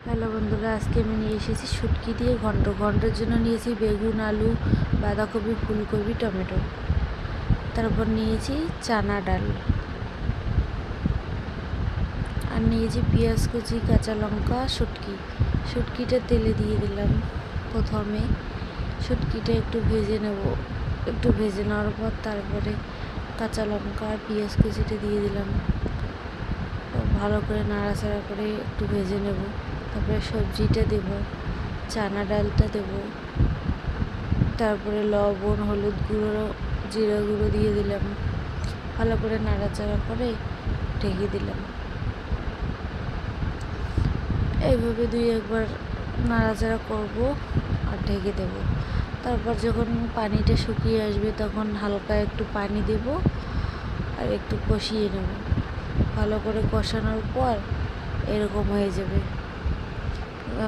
Hello বন্ধুরা, আজকে আমি নিয়ে এসেছি শুটকি দিয়ে ঘন্ট। ঘন্টের জন্য নিয়েছি বেগুন, আলু, বাঁধাকপি, ফুলকপি, টমেটো। তারপর নিয়েছি চানা ডাল, আর নিয়েছি পেঁয়াজ কুচি, কাঁচা লঙ্কা, শুটকিটা তেলে দিয়ে দিলাম। প্রথমে শুটকিটা একটু ভেজে নেব। একটু ভেজে নেওয়ার পর তারপরে কাঁচা লঙ্কা আর পেঁয়াজ কুচিটা দিয়ে দিলাম। ভালো করে নাড়াচাড়া করে একটু ভেজে নেব। তারপরে সবজিটা দেব, চানা ডালটা দেব, তারপরে লবণ, হলুদ গুঁড়ো, জিরা গুঁড়ো দিয়ে দিলাম। ভালো করে নাড়াচাড়া করে ঢেকে দিলাম। এইভাবে একবার নাড়াচাড়া করব আর ঢেকে দেব। তারপর যখন পানিটা শুকিয়ে আসবে তখন হালকা একটু পানি দেব আর একটু কষিয়ে নেব। ভালো করে কষানোর পর এরকম হয়ে যাবে।